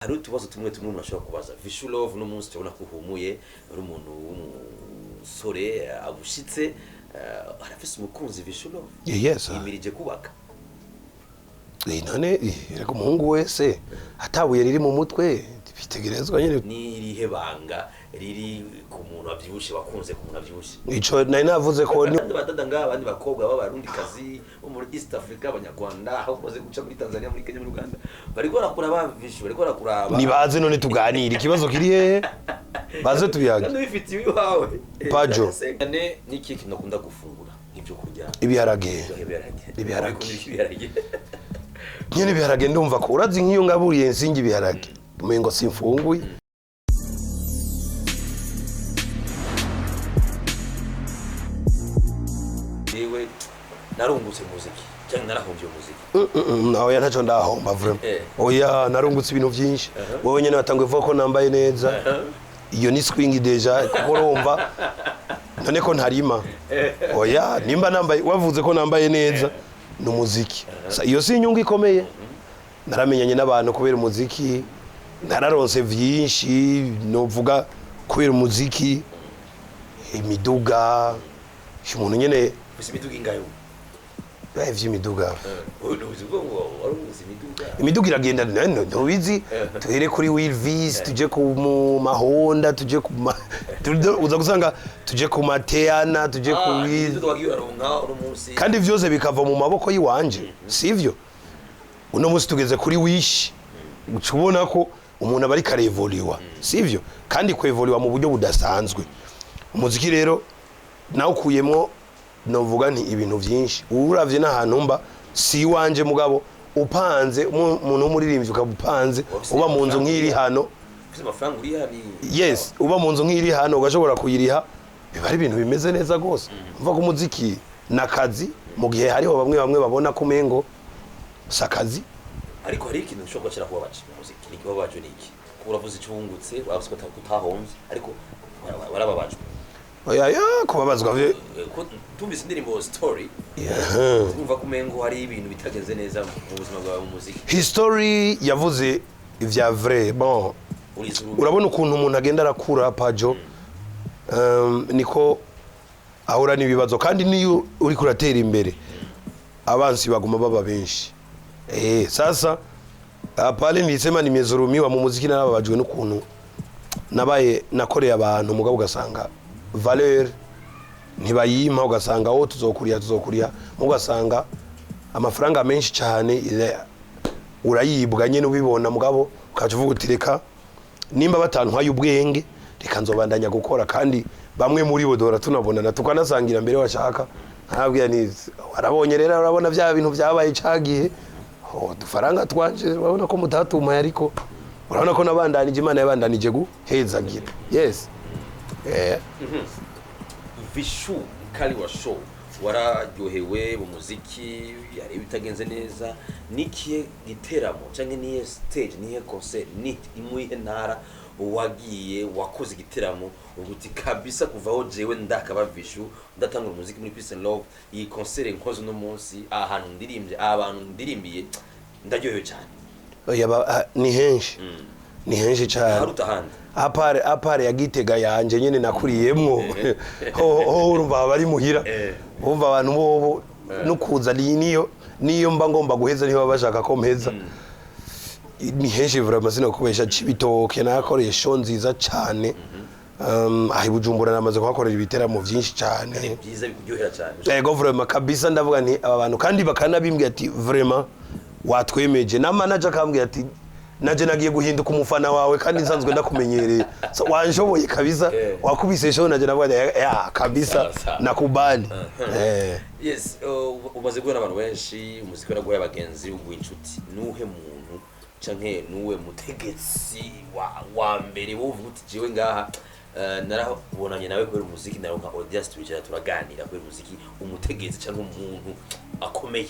hari utubazo tumwe umuntu ashobora kubaza. Vichou Love n'umunsi cyabona ko uhumuye ari umuntu w'umusore agushitse arafise umukunzi Vichou Love. Yes. Yimirije kubaka. None reko umuhungu wese atabuye riri mu mutwe bitegerezwa nyene. Ni irihe banga riri ku muntu avyibushe bakunze ku muntu avyibushe. Ico nari navuze ko ni badada abandi bakobwa b'abarundi kazi bo muri East Africa abanyarwanda aho koze guca muri Tanzania muri Kenya muri Uganda bariko barakura Vichou bariko bakuraba nibaze none tuganira ikibazo kiri hehe baze tubiyaga kandi bifitiye iwawe Pajo niki kintu nakunda gufungura nk'ibyo kurya ibiharage nyene ibiharage ndumva ko urazi nk'iyo ngaburiye nsingi ibiharage umengo simfunguye ewe narungutse muziki cyangwa narahungiye muziki oya ntaco ndahomba vraiment oya narungutse ibintu byinshi wowe nyene watanguye vuga ko nambaye neza iyo ni swing deja kuko urumva none ko ntarima oya nimba nambaye wavuze ko nambaye neza n'umuziki iyo si inyungu ikomeye naramenyanye n'abantu kubera umuziki nararonse vyinshi novuga kubera umuziki imiduga umuntu nyene imiduga ingayo imiduga imiduga iragenda ntubizi tuhere kuri Wilvis tuje ku mahonda tuje ku uza gusanga tuje ku mateana tuje ku kandi vyose bikava mu maboko yiwanje sivyo uno musi tugeze kuri Wish ucubona ko umuntu abari karevoliwa sivyo kandi kwevoliwa mu buryo budasanzwe umuziki rero nawe ukuyemo novuga nti ibintu byinshi uravye n'ahantu mba si wanje mugabo upanze umuntu umuririmbyi ukabupanze uba mu nzu nk'iri hano yes uba mu nzu nk'iri hano ugashobora kuyiriha biba ari ibintu bimeze neza gose mva ko umuziki nakazi mu gihe hariho bamwe babona ko mengo sakazi ariko hari ikintu ushobora cyera kuba baci umuziki ni kuba baje niki kuravuze icungutse wabaswe kutahomze ariko barababajwe oya kubabazwa tumvise indirimbo story umva kumengo hari ibintu bitageze neza mu buzima bwawe mu muziki history yavuze ivya vrai bon urabona ukuntu umuntu agenda arakura Pajo niko ahura n'ibibazo kandi niyo uri kuratera imbere abansi baguma baba benshi sasa pale nilisema nimezurumiwa mu muziki narababajwe n'ukuntu nabaye nakoreye abantu mugabo ugasanga valeur ntibayima ugasanga aho tuzokuriya ugasanga amafaranga menshi cyane urayibwa nyene ubibona mugabo ukavuga utireka nimba batantwaye ubwenge reka nzobandanya gukora kandi bamwe muri bo dora tunabonana tukanasangira mbere washaka ntabwiye nizi warabonye rero urabona bya bintu byabaye cagihe dufaranga twanje urabona ko mutatuma ariko urabona ko nabandanije Imana yabandanije guhezagira yes Vichou kali wa show wararyohewe mu muziki yari bitagenze neza nikiye giteramo cyangwa niye stage niye concert ni imuye ntara wagiye wakoze igiteramo uguti kabisa kuvaho jewe ndakaba Vichou ndatanga umuziki muri Peace and Love iyi concert nkoze no munsi ahantu ndirimbye abantu ndirimbiye ndaryohewe cyane oya ni henshi cyane harutahandi apare yagitega yanje nyene nakuriyemwo urumva bari muhira umva abantu bobo nukuza niyo mba ngomba guheza niho bashaka ko mpeza ni henshi vraiment sinokubesha cibitoke nakoresha nziza cyane ahi Bujumbura namaze kuhakorera ibiteramo byinshi cyane byiza bikuryohera cyane yego vraiment kabisa ndavuga nti aba bantu kandi bakanabimbye ati vraiment watwemeje na manager akambwiye ati naje nagiye guhinduka umufana wawe kandi nsanzwe ndakumenyereye wanshoboye kabisa wakubise show naje navuga ya kabisa nakubali yes umaze guhura n'abantu benshi umuziki waragoye abagenzi uguinshuti nuhe muntu canke nuwe mutegetsi wa mbere wo uvuga uti jewe ngaha narabonanye nawe kubera umuziki naronka audience twicara turaganira kubera umuziki umutegetsi canke umuntu akomeye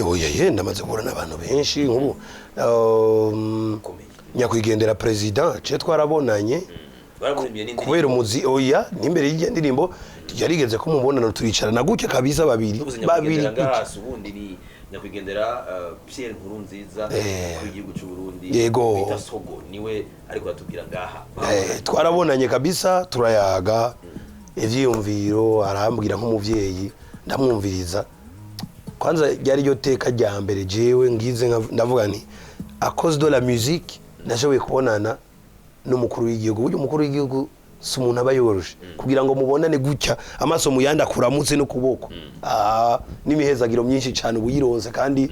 oya ndamaze guhura n'abantu benshi nk'ubu nyakwigendera president cyo twarabonanye kubera umuzi oya n'imbere y'indirimbo yarigeze ko mubonana turicarana gutya kabisa babiri nyakwigendera Pierre Nkurunziza ku gihugu cy'u Burundi yego bita Sogo niwe ariko ratubwira ngaha twarabonanye kabisa turayaga ivyiyumviro arambwira nk'umuvyeyi ndamwumviriza kwanza ryari ryo teka rya mbere jewe ngize ndavuga nti à cause de la musique nashoboye kubonana n'umukuru w'igihugu buryo umukuru w'igihugu si umuntu aba yoroshe kugira ngo mubonane gutya amaso muyanda kuramutse no kuboko n'imihezagiro myinshi cyane ubuyironse kandi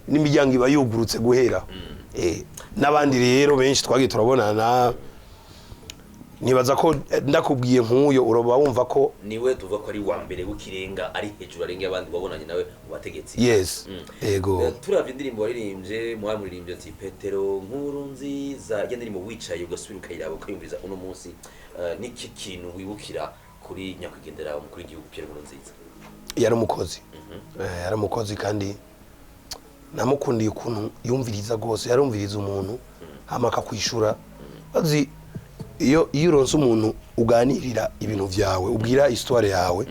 n'imiryango iba yugurutse guhera n'abandi rero benshi twagiye turabonana nibaza ko ndakubwiye nk'uyo uroba wumva ko niwe tuvuga ko ari wa mbere w'ikirenga ari hejuru arenge abandi babonanye nawe mu bategetsi yes yego turavye indirimbo waririmbye mwamuririmbye ati Petero Nkurunziza ya ndirimbo wicaye ugasubira ukayiraba ukayumviza uno munsi niki kintu wibukira kuri nyakwigendera umukuru w'igihugu Pierre Nkurunziza yari umukozi kandi namukundiye ukuntu yumviriza gose yarumviriza umuntu hama akakwishura azi iyo uronse umuntu uganirira ibintu vyawe ubwira histoire yawe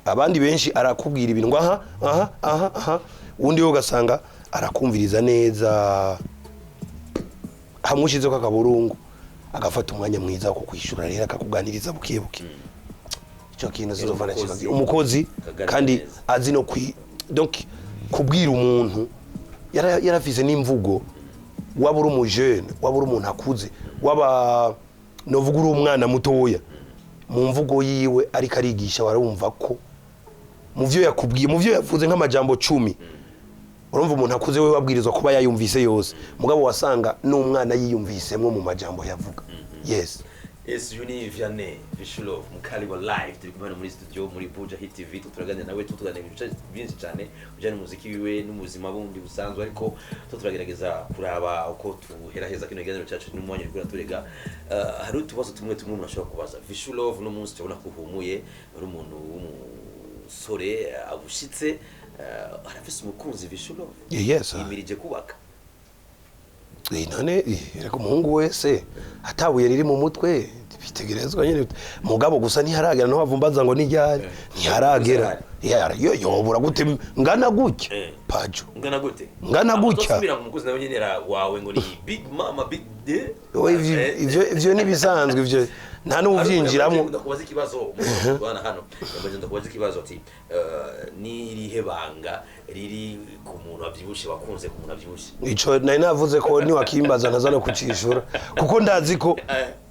abandi benshi arakubwira ibintu ngo aha undi wo gasanga arakumviriza neza hamushize ko akaburungu agafata umwanya mwiza wo kwishura rero akakuganiriza bukebuke ico kintu zizovana kikazi umukozi kandi azi no donc kubwira umuntu yarafise n'imvugo waba uri umujene waba uri umuntu akuze waba novuga uri umwana mutoya mu mvugo yiwe ariko arigisha warumva ko mu vyo yakubwiye mu vyo yavuze nk'amajambo 10 urumva umuntu akuze we wabwirizwa kuba yayumvise yose mugabo wasanga n'umwana yiyumvisemwe mu majambo yavuga yes Juni Vianney Vichou Love mukaliba live turi kumwe muri studio muri Bujahit TV turaganira nawe tutuganira ibintu byinshi cyane ujyana umuziki wiwe n'umuzima bundi busanzwe ariko turagerageza kuraba uko tuheraheza kino kiganiro cyacu n'umwanya uri turega hari utubazo tumwe umuntu ashobora kubaza Vichou Love no munsi tubona ko uhumuye ari umuntu w'umusore agushitse arafise umukunzi Vichou Love yes yimirije kubaka none reko umuhungu wese atabuye riri mu mutwe bitegerezwa nyine mugabo gusa ntiharagera no bavumbaza ngo nijyari ntiharagera yobura gute ngana gutya pajo ngana gutya usubira mu mukozi nawe nyine wawe ngo ni big mama big day ivyo nibisanzwe ivyo nta n'uvyinjiramo ndakubaza ikibazo bwana hano ndakubaza ikibazo ati ni rihebanga riri ku muntu avyibushe bakunze ku muntu avyibushe ico nari navuze ko ni wakimbaza nazana kucishura kuko ndazi ko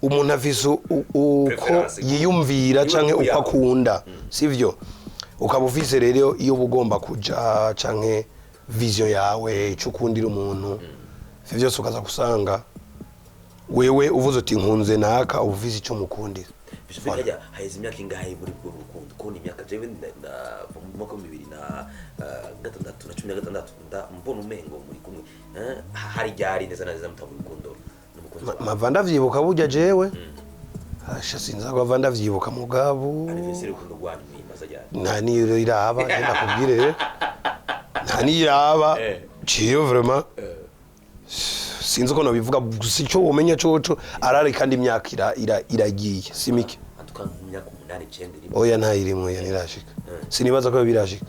umuntu afise uko yiyumvira canke uko akunda sivyo ukaba ufise rero iyo bugomba kuja canke vision yawe ico ukundira umuntu vyose ukaza kusanga wewe uvuze uti nkunze naka uvise ico mukundira bishobora haize imyaka ingahe muri bwo rukundo ko ni imyaka jewe mu mwaka 2016 mbona umengo muri kumwe hari ryari neza neza mutabu rukundo mavanda vyibuka burya jewe asha sinza ko avanda vyibuka mugabo anniversaire rukundo rwanyu mwimaza ryari nta niyo iraba ngenda kubwire nta niyo iraba ciyo vraiment sinzi ko no bivuga gusa ico umenya coco arari kandi imyaka iragiye simike atuka imyaka 8 oya nta irimo ya nirashika sinibaza ko birashika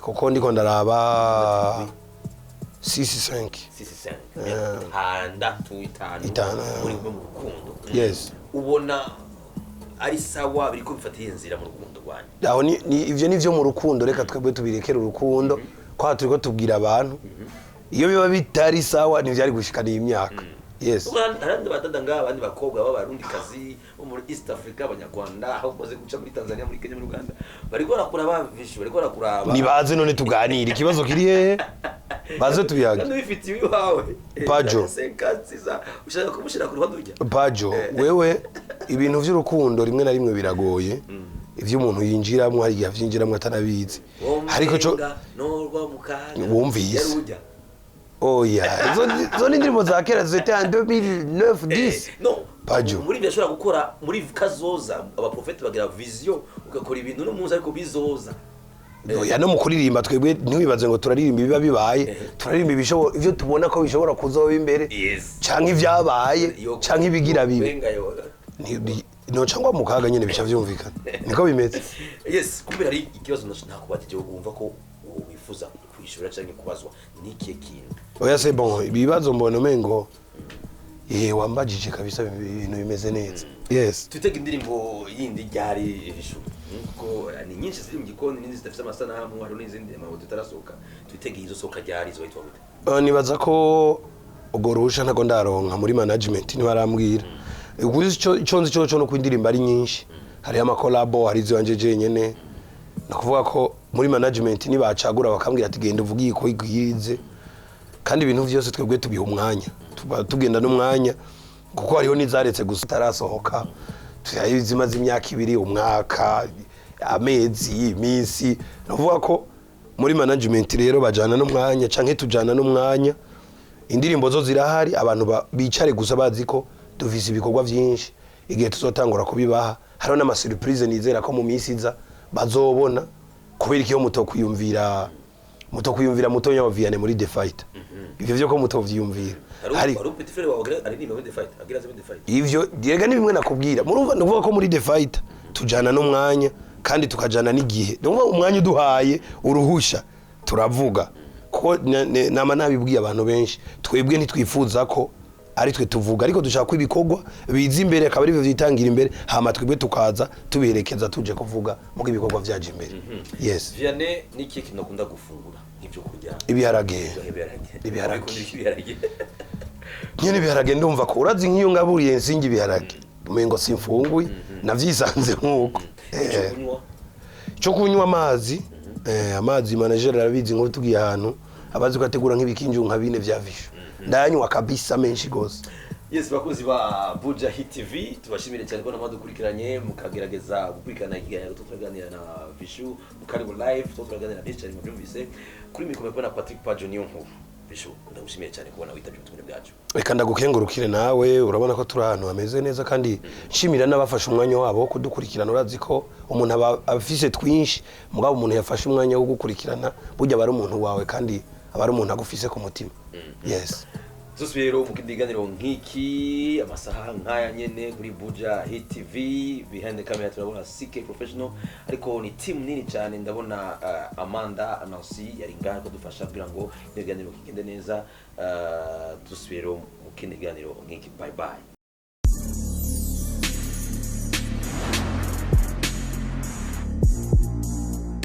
kuko ndiko ndaraba 65 handa tuitana muri mu rukundo yes ubona ari sawa biriko bifatiye inzira mu rukundo rwanyu aho ni ivyo nivyo mu rukundo reka twebwe tubirekera urukundo kwa turiko tubwira abantu iyo biba bitari sawa ntivyari gushikana imyaka yes arandi batadanga abandi bakobwa b'abarundi kazi bo muri East Africa abanyarwanda aho koze guca muri Tanzania muri Kenya muri Uganda bariko rakuraba Vichou bariko rakuraba nibaze none tuganira ikibazo kiri he baze tubiyaga kandi bifitiye iwawe pajo senkaziza ushaka kumushira ku ruhande rujya pajo wewe ibintu vy'urukundo rimwe na rimwe biragoye ivyo umuntu yinjiramwe hari yavyinjiramwe atanabizi ariko co norwa mukaga wumvise oya izo ndimo za kera zete en 2009 10 no pajo muri byo ashobora gukora muri kazoza aba prophet bagira vision ugakora ibintu no muzi ariko bizoza oya no mukuririmba twebwe ntiwibaze ngo turaririmba biba bibaye turaririmba ibishobo ivyo tubona ko bishobora kuzoba imbere canke ivyabaye canke ibigira bibe no cyangwa mukaga nyine bica vyumvikana niko bimeze yes kubera ari ikibazo nakubajije wumva ko wifuza kwishura cyangwa kubazwa niki kintu oya c'est bon ibibazo mbona mengo wambajije kabisa ibintu bimeze neza yes tutega indirimbo yindi ryari Vichou ko ni nyinshi ziri mu gikoni n'indi zidafite amasanamu hari n'izindi amabuto tarasoka tutega izo soka ryari zo yitwa gute nibaza ko ugorusha ntago ndaronka muri management ni barambwira icyo nzi cyo no kwindirimba ari nyinshi hari ama collabo hari izo wanje nyene nakuvuga ko muri management ni bacagura bakambwira ati genda uvugiye ko igwize kandi ibintu byose twebwe tubiha umwanya tugenda n'umwanya kuko hariho nizaretse gusa tarasohoka tuyayizimaze imyaka 2 umwaka amezi iminsi navuga ko muri management rero bajana n'umwanya canke tujana n'umwanya indirimbo zo zirahari abantu bicare gusa bazi ko dufise ibikorwa byinshi igihe tuzotangura kubibaha hariho n'ama surprise nizera ko mu minsi iza bazobona kubera ikiyo mutokuyumvira mutonya wa Vianney muri The Fight ivyo byo ko mutovyumvira hari petit frère wa ari ni muri The Fight agira The Fight ivyo direga ni bimwe nakubwira murumva ndavuga ko muri The Fight tujana n'umwanya kandi tukajana n'igihe ndumva umwanya uduhaye uruhusha turavuga ko nama nabibwiye abantu benshi twebwe ntitwifuza ko ari twe tuvuga ariko dushaka ko ibikogwa biza imbere akaba ari byo byitangira imbere hama twebwe tukaza tuberekeza tuje kuvuga mu ibikogwa byaje imbere yes Vianney niki kintu nakunda gufungura ibyo kurya ibiharage nyene ibiharage ndumva ko urazi nk'iyo ngaburiye nsingi ibiharage umengo simfunguye navyisanze nkuko cyo kunywa amazi manager arabizi ngo tugiye ahantu abazi ko ategura nk'ibikinju nka bine vya Vichou ndanywa kabisa menshi gose yes bakozi ba Bujahit TV tubashimire cyane ko namadukurikiranye mukagerageza gukurikirana ikiganiro turaganira na Vichou mukaribu live turaganira byinshi cyane mubyumvise kuri mikoro kwa na Patrick Pajo niyo nkuru Vichou ndagushimiye cyane kubona witabye ubutumire bwacu reka ndagukengurukire nawe urabona ko turi ahantu hameze neza kandi nshimira n'abafashe umwanya wabo kudukurikirana urazi ko umuntu abafise twinshi mugabo umuntu yafashe umwanya wo gukurikirana burya bari umuntu wawe kandi abari umuntu agufise ku mutima yes Susubiro mukidiganiro nkiki amasaha nkaya nyene kuri Bujahit TV behind the camera turabona CK professional ariko ni team nini cyane ndabona Amanda Nancy yari ngaho kudufasha kugira ngo ibiganiro kigende neza dusubiro mukidiganiro nkiki bye bye